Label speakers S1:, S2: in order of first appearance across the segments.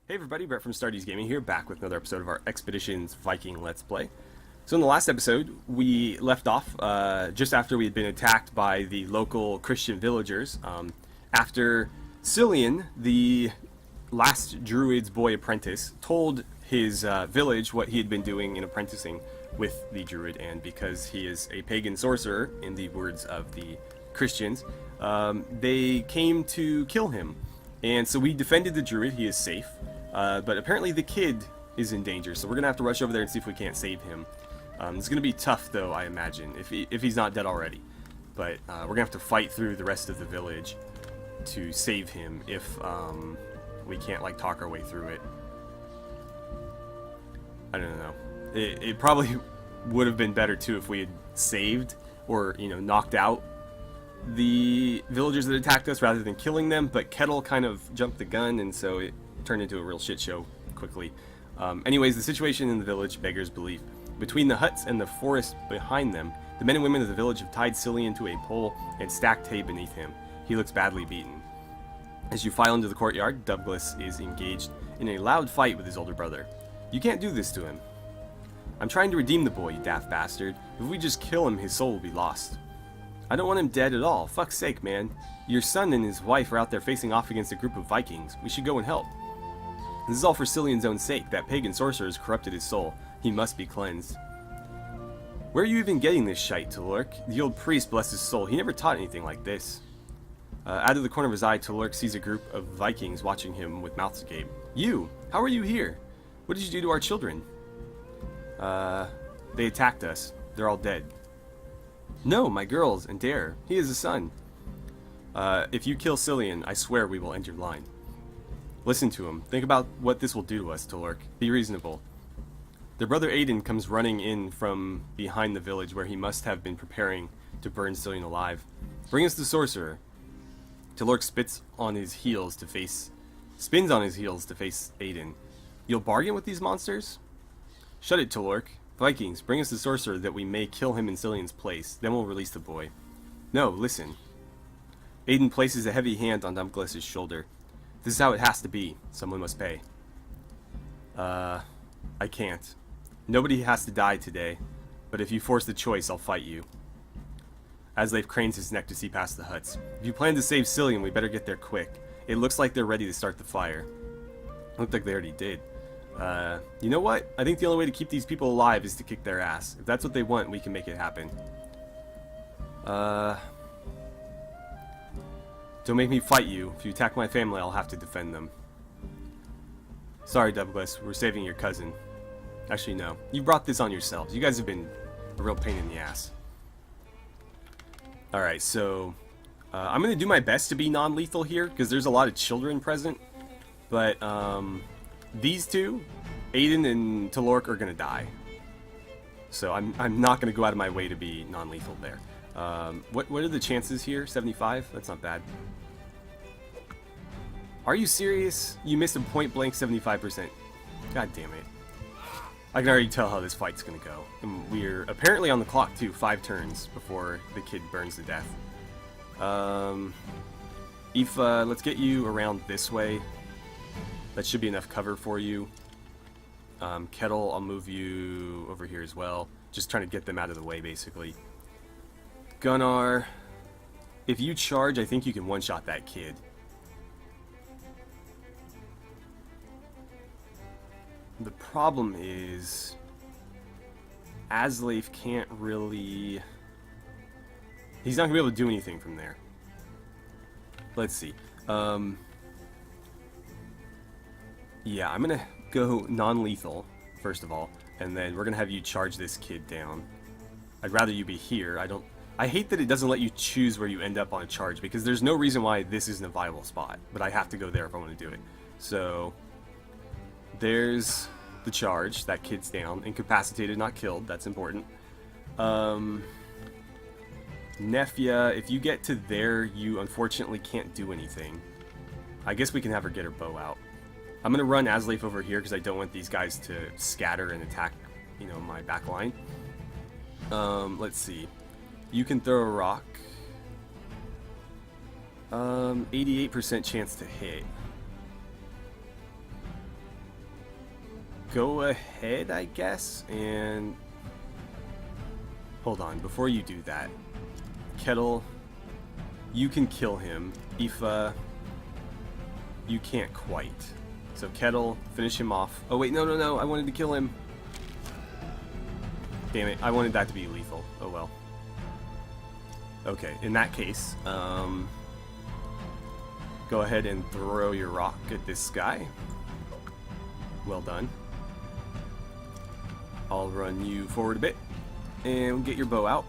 S1: Hey everybody, Brett from AstartesGaming here, back with another episode of our Expeditions Viking Let's Play. So in the last episode, we left off just after we had been attacked by the local Christian villagers. After Cillian, the last druid's boy apprentice, told his village what he had been doing in apprenticing with the druid, and because he is a pagan sorcerer, in the words of the Christians, they came to kill him. And so we defended the druid, he is safe. But apparently the kid is in danger, so we're gonna have to rush over there and see if we can't save him. It's gonna be tough, though, I imagine, if he's not dead already. But we're gonna have to fight through the rest of the village to save him if we can't like talk our way through it. I don't know. It probably would have been better too if we had saved or knocked out the villagers that attacked us rather than killing them. But Kettle kind of jumped the gun, and so it turned into a real shit show quickly. Anyways, the situation in the village beggars belief. Between the huts and the forest behind them, the men and women of the village have tied Cillian to a pole and stacked hay beneath him. He looks badly beaten. As you file into the courtyard, Douglas is engaged in a loud fight with his older brother. You can't do this to him. I'm trying to redeem the boy, you daft bastard. If we just kill him, his soul will be lost. I don't want him dead at all. Fuck's sake, man. Your son and his wife are out there facing off against a group of Vikings. We should go and help. This is all for Cillian's own sake. That pagan sorcerer has corrupted his soul. He must be cleansed. Where are you even getting this shite, Tulurk? The old priest, bless his soul, he never taught anything like this. Out of the corner of his eye, Tulurk sees a group of Vikings watching him with mouths agape. You! How are you here? What did you do to our children? They attacked us. They're all dead. No, my girls, and Dare. He is a son. If you kill Cillian, I swear we will end your line. Listen to him. Think about what this will do to us, Tulurk. Be reasonable. Their brother Aiden comes running in from behind the village where he must have been preparing to burn Cillian alive. Bring us the sorcerer. Tulurk spins on his heels to face Aiden. You'll bargain with these monsters? Shut it, Tulurk. Vikings, bring us the sorcerer that we may kill him in Cillian's place. Then we'll release the boy. No, listen. Aiden places a heavy hand on Douglas's shoulder. This is how it has to be. Someone must pay. I can't. Nobody has to die today, but if you force the choice, I'll fight you. Asleif cranes his neck to see past the huts. If you plan to save Cillian, we better get there quick. It looks like they're ready to start the fire. Looked like they already did. You know what? I think the only way to keep these people alive is to kick their ass. If that's what they want, we can make it happen. Don't make me fight you. If you attack my family, I'll have to defend them. Sorry, Douglas. We're saving your cousin. Actually, no. You brought this on yourselves. You guys have been a real pain in the ass. Alright, so I'm going to do my best to be non-lethal here, because there's a lot of children present. But these two, Aiden and Tulurk, are going to die. So I'm not going to go out of my way to be non-lethal there. What are the chances here? 75? That's not bad. Are you serious? You missed a point-blank 75%. God damn it. I can already tell how this fight's gonna go. And we're apparently on the clock too, 5 turns before the kid burns to death. Aoife, let's get you around this way. That should be enough cover for you. Kettle, I'll move you over here as well. Just trying to get them out of the way, basically. Gunnar, if you charge, I think you can one-shot that kid. The problem is Asleif can't really... He's not going to be able to do anything from there. Let's see. Yeah, I'm going to go non-lethal, first of all, and then we're going to have you charge this kid down. I'd rather you be here. I hate that it doesn't let you choose where you end up on a charge, because there's no reason why this isn't a viable spot, but I have to go there if I want to do it. So, there's the charge. That kid's down. Incapacitated, not killed. That's important. Nefia, if you get to there, you unfortunately can't do anything. I guess we can have her get her bow out. I'm going to run Asleif over here, because I don't want these guys to scatter and attack, my back line. Let's see. You can throw a rock. 88% chance to hit. go ahead, I guess, and hold on. Before you do that, Kettle, you can kill him. Aoife, you can't quite. So Kettle, finish him off. Oh wait, no, no, no, I wanted to kill him. Damn it, I wanted that to be lethal. Oh well. Okay, in that case, go ahead and throw your rock at this guy. Well done. I'll run you forward a bit and get your bow out.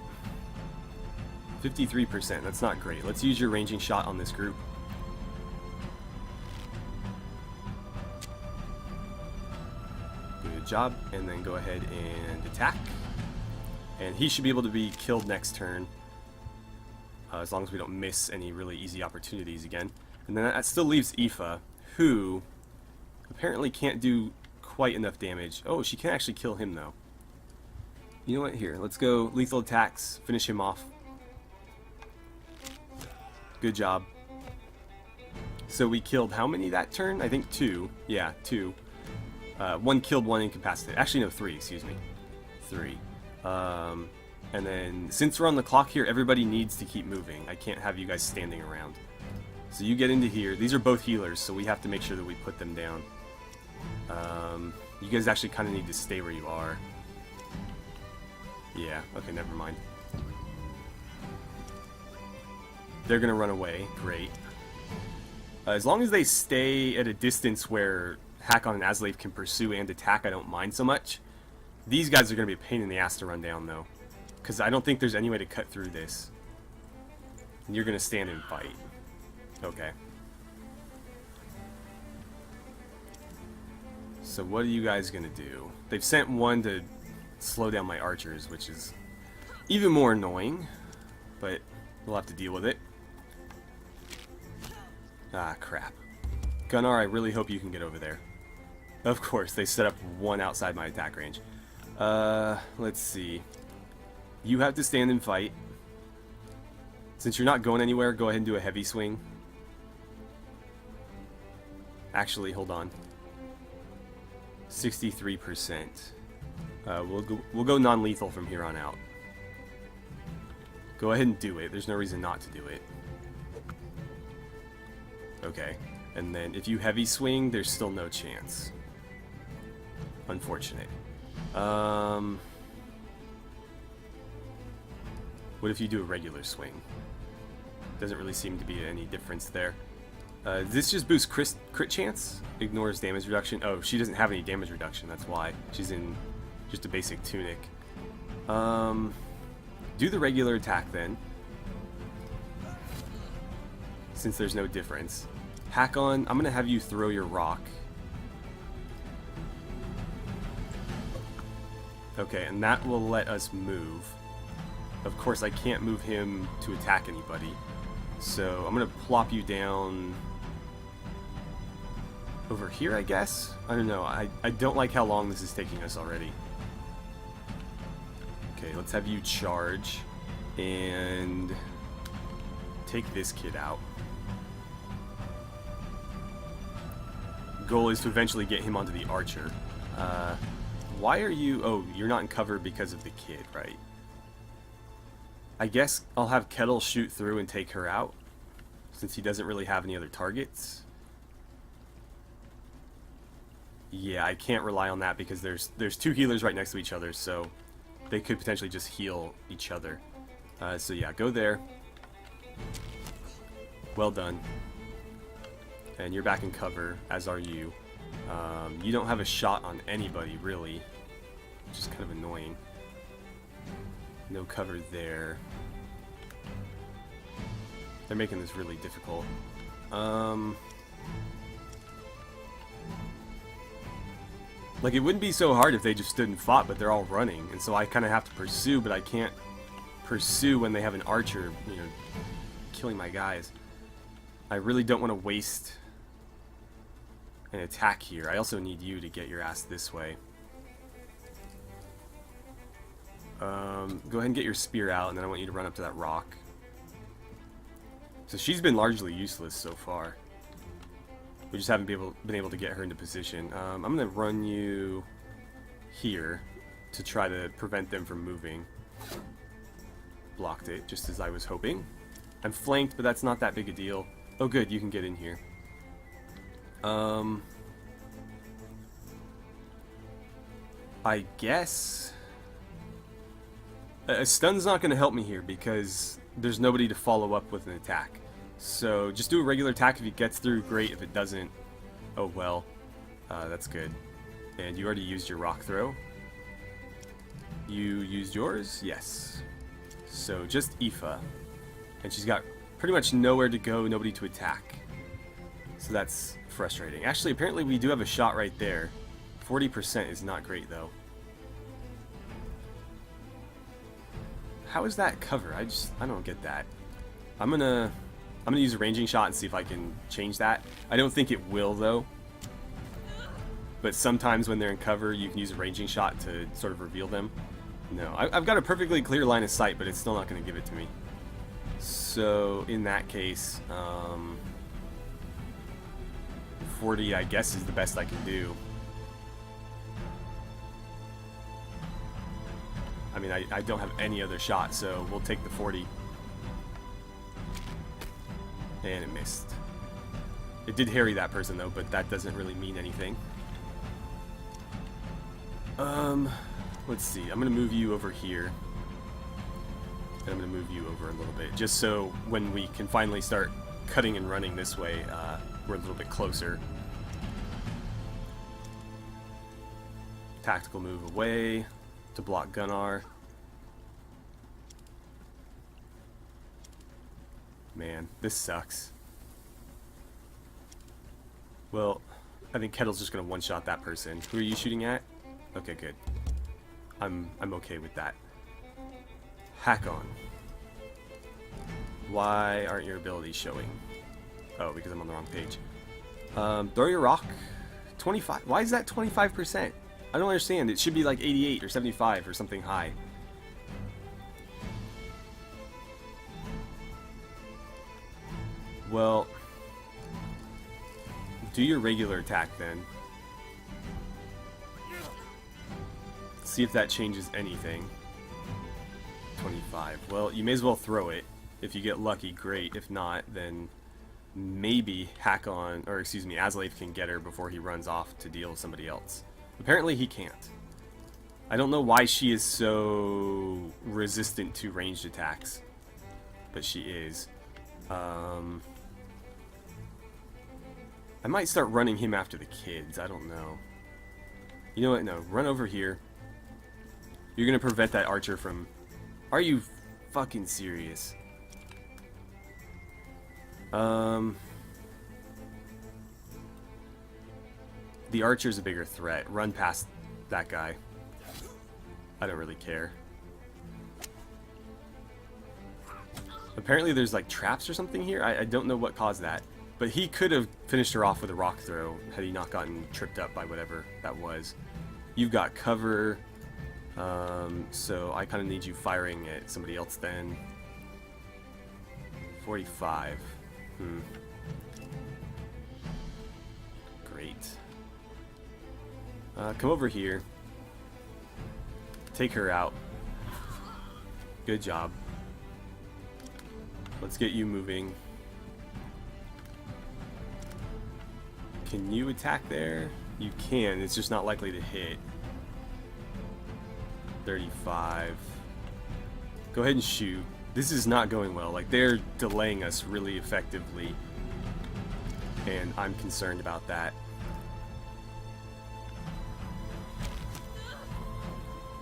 S1: 53%, that's not great. Let's use your ranging shot on this group. Good job, and then go ahead and attack. And he should be able to be killed next turn, as long as we don't miss any really easy opportunities again. And then that still leaves Aoife, who apparently can't do quite enough damage. Oh, she can actually kill him though. You know what? Here, let's go lethal attacks, finish him off. Good job. So we killed how many that turn? I think 2. Yeah, 2. 1 killed, 1 incapacitated. Actually, no, 3, excuse me. 3. And then, since we're on the clock here, everybody needs to keep moving. I can't have you guys standing around. So you get into here. These are both healers, so we have to make sure that we put them down. You guys actually kind of need to stay where you are. Yeah, okay, never mind. They're gonna run away. Great. As long as they stay at a distance where Hakon and Aslave can pursue and attack, I don't mind so much. These guys are gonna be a pain in the ass to run down, though, because I don't think there's any way to cut through this. And you're gonna stand and fight. Okay. So what are you guys gonna do? They've sent one to slow down my archers, which is even more annoying, but we'll have to deal with it. Ah, crap. Gunnar, I really hope you can get over there. Of course, they set up one outside my attack range. Let's see. You have to stand and fight. Since you're not going anywhere, go ahead and do a heavy swing. Actually, hold on. 63%. We'll go non-lethal from here on out. Go ahead and do it. There's no reason not to do it. Okay. And then if you heavy swing, there's still no chance. Unfortunate. What if you do a regular swing? Doesn't really seem to be any difference there. This just boosts crit chance. Ignores damage reduction. Oh, she doesn't have any damage reduction. That's why. She's in just a basic tunic. Do the regular attack then. Since there's no difference. Hakon, I'm going to have you throw your rock. Okay, and that will let us move. Of course, I can't move him to attack anybody. So I'm going to plop you down over here, I guess? I don't know. I don't like how long this is taking us already. Okay, let's have you charge and take this kid out. Goal is to eventually get him onto the archer. Why are you... Oh, you're not in cover because of the kid, right? I guess I'll have Kettle shoot through and take her out, since he doesn't really have any other targets. Yeah, I can't rely on that because there's 2 healers right next to each other, so they could potentially just heal each other. So yeah, go there. Well done. And you're back in cover, as are you. You don't have a shot on anybody, really, which is kind of annoying. No cover there. They're making this really difficult. Like, it wouldn't be so hard if they just stood and fought, but they're all running, and so I kind of have to pursue, but I can't pursue when they have an archer, you know, killing my guys. I really don't want to waste an attack here. I also need you to get your ass this way. Go ahead and get your spear out, and then I want you to run up to that rock. So she's been largely useless so far. We just haven't been able to get her into position. I'm going to run you here to try to prevent them from moving. Blocked it, just as I was hoping. I'm flanked, but that's not that big a deal. Oh good, you can get in here. I guess a stun's not going to help me here because there's nobody to follow up with an attack. So just do a regular attack. If it gets through, great. If it doesn't, oh well. That's good. And you already used your rock throw. You used yours? Yes. So just Aoife. And she's got pretty much nowhere to go, nobody to attack. So that's frustrating. Actually, apparently we do have a shot right there. 40% is not great though. How is that cover? I don't get that. I'm gonna use a ranging shot and see if I can change that. I don't think it will though. But sometimes when they're in cover, you can use a ranging shot to sort of reveal them. No, I've got a perfectly clear line of sight, but it's still not going to give it to me. So in that case, 40 I guess is the best I can do. I mean, I don't have any other shot, so we'll take the 40. And it missed. It did harry that person though, but that doesn't really mean anything. Let's see. I'm going to move you over here. And I'm going to move you over a little bit, just so when we can finally start cutting and running this way, we're a little bit closer. Tactical move away to block Gunnar. Man, this sucks. Well, I think Kettle's just going to one-shot that person. Who are you shooting at? Okay, good. I'm okay with that. Hack on. Why aren't your abilities showing? Oh, because I'm on the wrong page. Throw your rock. 25. Why is that 25%? I don't understand. It should be like 88 or 75 or something high. Well, do your regular attack then. See if that changes anything. 25. Well, you may as well throw it. If you get lucky, great. If not, then maybe Aslave can get her before he runs off to deal with somebody else. Apparently he can't. I don't know why she is so resistant to ranged attacks, but she is. I might start running him after the kids. I don't know. You know what? No, run over here. You're gonna prevent that archer from... Are you fucking serious? The archer's a bigger threat. Run past that guy. I don't really care. Apparently there's like traps or something here. I don't know what caused that. But he could have finished her off with a rock throw had he not gotten tripped up by whatever that was. You've got cover. So I kind of need you firing at somebody else then. 45. Great. Come over here. Take her out. Good job. Let's get you moving. Can you attack there? You can, it's just not likely to hit. 35. Go ahead and shoot. This is not going well. Like, they're delaying us really effectively. And I'm concerned about that.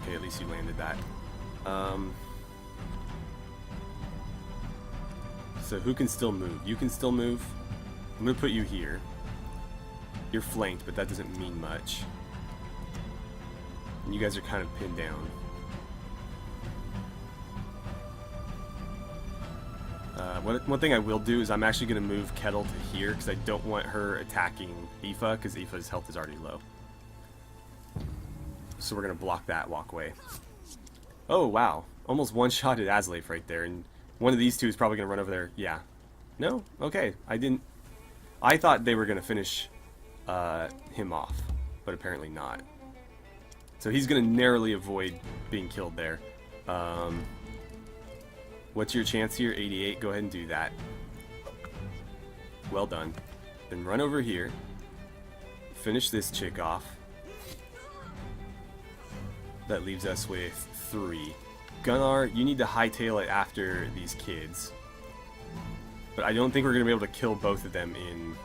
S1: Okay, at least you landed that. So who can still move? You can still move. I'm gonna put you here. You're flanked, but that doesn't mean much. And you guys are kind of pinned down. One thing I will do is I'm actually going to move Kettle to here because I don't want her attacking Aoife because Aoife's health is already low. So we're going to block that walkway. Oh, wow. Almost one-shotted Aslave right there. And one of these two is probably going to run over there. Yeah. No? Okay. I didn't I thought they were going to finish him off, but apparently not. So he's going to narrowly avoid being killed there. What's your chance here? 88. Go ahead and do that. Well done. Then run over here. Finish this chick off. That leaves us with 3. Gunnar, you need to hightail it after these kids. But I don't think we're going to be able to kill both of them in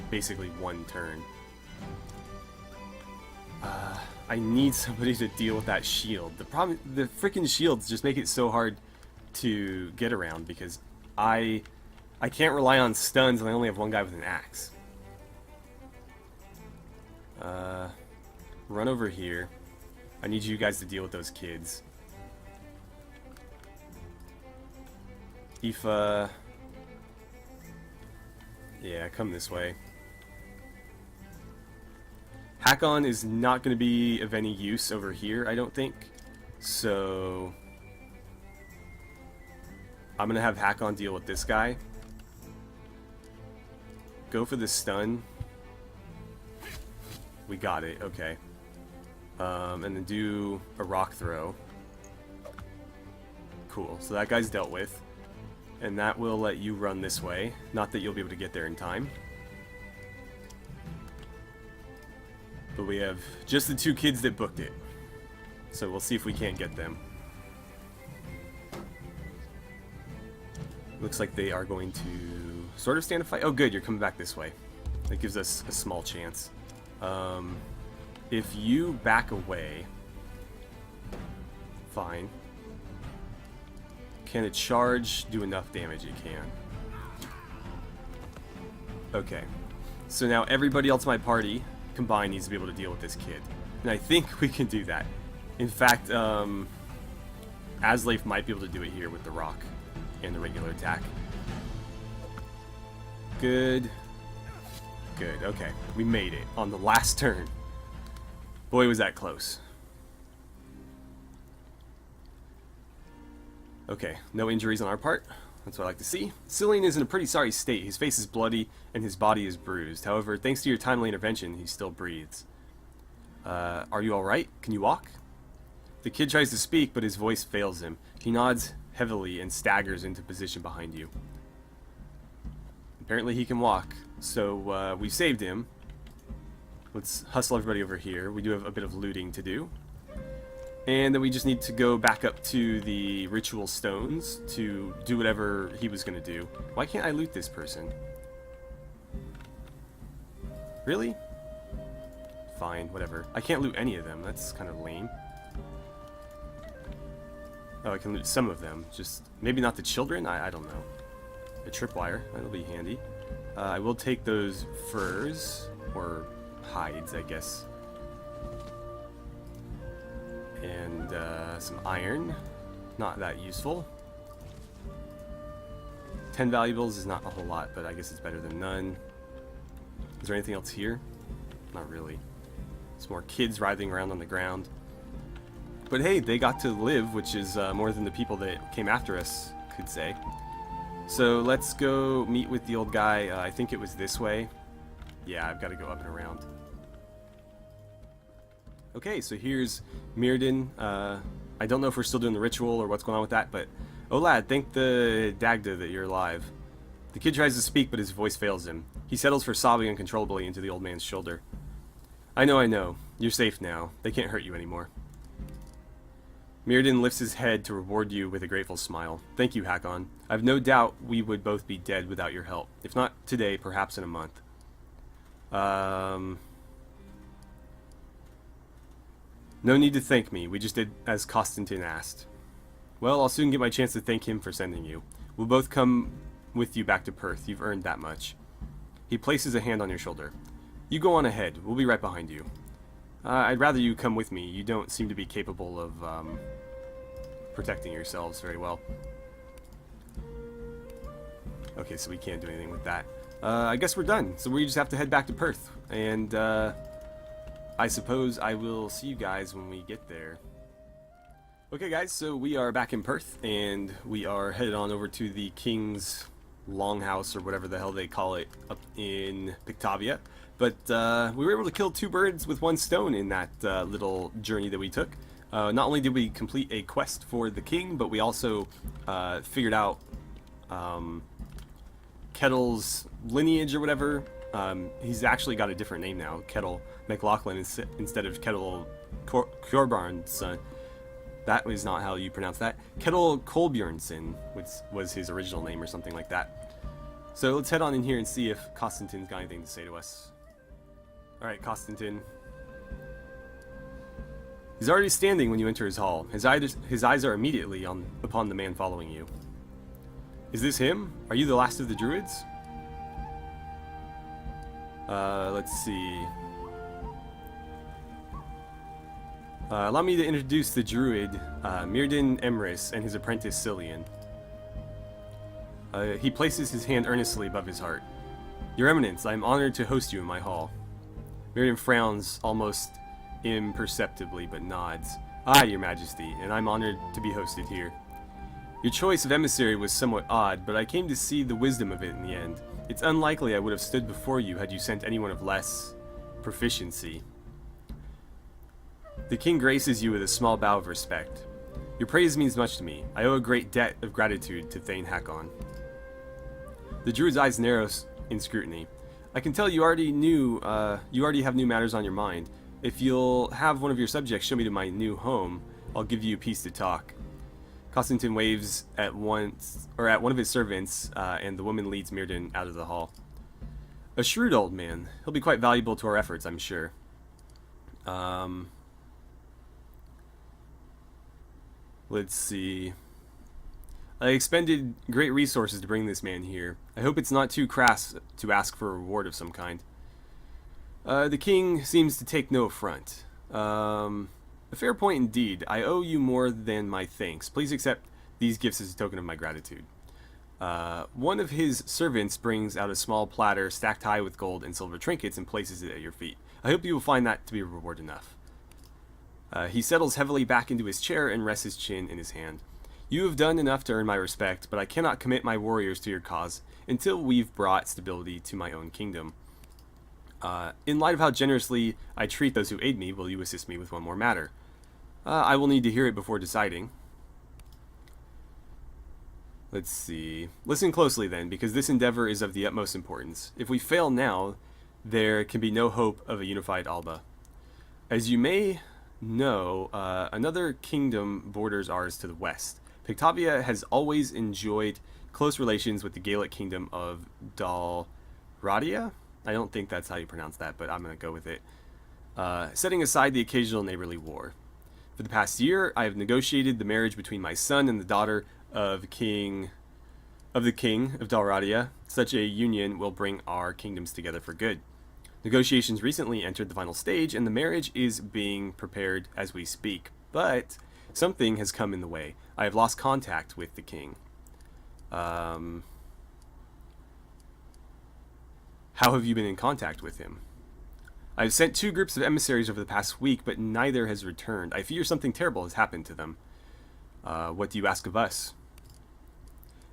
S1: basically one turn. I need somebody to deal with that shield. The problem, the freaking shields just make it so hard to get around because I can't rely on stuns and I only have one guy with an axe. Run over here. I need you guys to deal with those kids. Aoife, yeah, come this way. Hakon is not going to be of any use over here, I don't think. So I'm going to have Hakon deal with this guy. Go for the stun. We got it, okay. And then do a rock throw. Cool, so that guy's dealt with. And that will let you run this way. Not that you'll be able to get there in time. But we have just the 2 kids that booked it. So we'll see if we can't get them. Looks like they are going to sort of stand a fight. Oh good, you're coming back this way. That gives us a small chance. If you back away... Fine. Can a charge do enough damage? It can. Okay. So now everybody else in my party combined needs to be able to deal with this kid. And I think we can do that. In fact, Asleif might be able to do it here with the rock and the regular attack. Good. Good, okay. We made it on the last turn. Boy, was that close. Okay, no injuries on our part. That's what I like to see. Cillian is in a pretty sorry state. His face is bloody and his body is bruised. However, thanks to your timely intervention, he still breathes. Are you alright? Can you walk? The kid tries to speak, but his voice fails him. He nods heavily and staggers into position behind you. Apparently he can walk, so we saved him. Let's hustle everybody over here. We do have a bit of looting to do. And then we just need to go back up to the ritual stones to do whatever he was going to do. Why can't I loot this person? Really? Fine, whatever. I can't loot any of them. That's kind of lame. Oh, I can loot some of them. Just maybe not the children? I don't know. A tripwire. That'll be handy. I will take those furs. Or hides, I guess. And some iron. Not that useful. 10 valuables is not a whole lot, but I guess it's better than none. Is there anything else here? Not really. Some more kids writhing around on the ground. But hey, they got to live, which is more than the people that came after us could say. So let's go meet with the old guy. I think it was this way. Yeah, I've got to go up and around. Okay, so here's Mirrodin. I don't know if we're still doing the ritual or what's going on with that, but... Oh lad, thank the Dagda that you're alive. The kid tries to speak, but his voice fails him. He settles for sobbing uncontrollably into the old man's shoulder. I know. You're safe now. They can't hurt you anymore. Mirrodin lifts his head to reward you with a grateful smile. Thank you, Hakon. I've no doubt we would both be dead without your help. If not today, perhaps in a month. No need to thank me. We just did as Constantin asked. Well, I'll soon get my chance to thank him for sending you. We'll both come with you back to Perth. You've earned that much. He places a hand on your shoulder. You go on ahead. We'll be right behind you. I'd rather you come with me. You don't seem to be capable of protecting yourselves very well. Okay, so we can't do anything with that. I guess we're done. So we just have to head back to Perth. And I suppose I will see you guys when we get there. Okay guys, so we are back in Perth, and we are headed on over to the King's longhouse, or whatever the hell they call it, up in Pictavia. But we were able to kill 2 birds with 1 stone in that little journey that we took. Not only did we complete a quest for the king, but we also figured out Kettle's lineage or whatever. He's actually got a different name now, Kettle MacLeod instead of Kettle Kjorbarn's son. That was not how you pronounce that. Kettle Kolbjornsson was his original name or something like that. So let's head on in here and see if Konstantin's got anything to say to us. Alright, Konstantin. He's already standing when you enter his hall. His eyes are immediately upon the man following you. Is this him? Are you the last of the druids? Let's see. Allow me to introduce the druid, Mirden Emrys, and his apprentice, Cillian. He places his hand earnestly above his heart. Your Eminence, I am honored to host you in my hall. Mirden frowns almost imperceptibly, but nods. Aye, Your Majesty, and I'm honored to be hosted here. Your choice of emissary was somewhat odd, but I came to see the wisdom of it in the end. It's unlikely I would have stood before you had you sent anyone of less proficiency. The king graces you with a small bow of respect. Your praise means much to me. I owe a great debt of gratitude to Thane Hakon. The druid's eyes narrow in scrutiny. I can tell you already have new matters on your mind. If you'll have one of your subjects show me to my new home, I'll give you peace to talk. Konstantin waves at one of his servants, and the woman leads Mirden out of the hall. A shrewd old man. He'll be quite valuable to our efforts, I'm sure. Let's see. I expended great resources to bring this man here. I hope it's not too crass to ask for a reward of some kind. The king seems to take no affront. A fair point indeed. I owe you more than my thanks. Please accept these gifts as a token of my gratitude. One of his servants brings out a small platter stacked high with gold and silver trinkets and places it at your feet. I hope you will find that to be a reward enough. He settles heavily back into his chair and rests his chin in his hand. You have done enough to earn my respect, but I cannot commit my warriors to your cause until we've brought stability to my own kingdom. In light of how generously I treat those who aid me, will you assist me with one more matter? I will need to hear it before deciding. Let's see. Listen closely then, because this endeavor is of the utmost importance. If we fail now, there can be no hope of a unified Alba. As you may know, another kingdom borders ours to the west. Pictavia has always enjoyed close relations with the Gaelic kingdom of Dalradia? I don't think that's how you pronounce that, but I'm going to go with it. Setting aside the occasional neighborly war. For the past year, I have negotiated the marriage between my son and the daughter of the king of Dalradia. Such a union will bring our kingdoms together for good. Negotiations recently entered the final stage, and the marriage is being prepared as we speak. But something has come in the way. I have lost contact with the king. How have you been in contact with him? I've sent 2 groups of emissaries over the past week, but neither has returned. I fear something terrible has happened to them. What do you ask of us?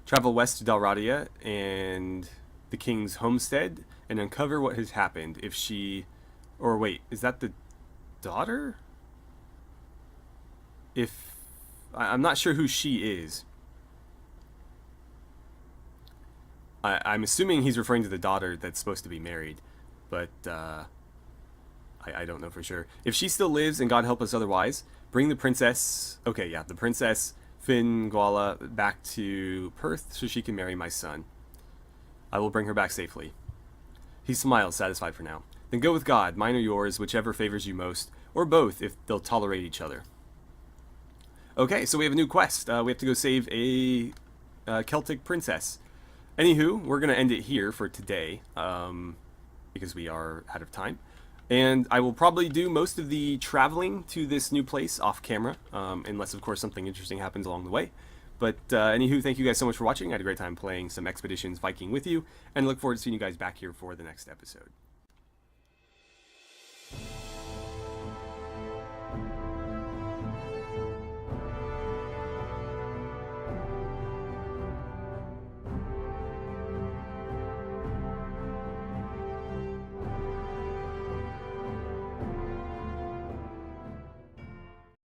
S1: Travel west to Dalradia and the king's homestead and uncover what has happened. If she... Or wait, is that the daughter? I'm not sure who she is. I'm assuming he's referring to the daughter that's supposed to be married, but I don't know for sure. If she still lives, and God help us otherwise, bring the princess... Okay, yeah, the princess Finguala back to Perth so she can marry my son. I will bring her back safely. He smiles, satisfied for now. Then go with God, mine or yours, whichever favors you most, or both if they'll tolerate each other. Okay, so we have a new quest. We have to go save a Celtic princess. Anywho, we're going to end it here for today, because we are out of time. And I will probably do most of the traveling to this new place off camera, unless, of course, something interesting happens along the way. But anywho, thank you guys so much for watching. I had a great time playing some Expeditions Viking with you, and I look forward to seeing you guys back here for the next episode.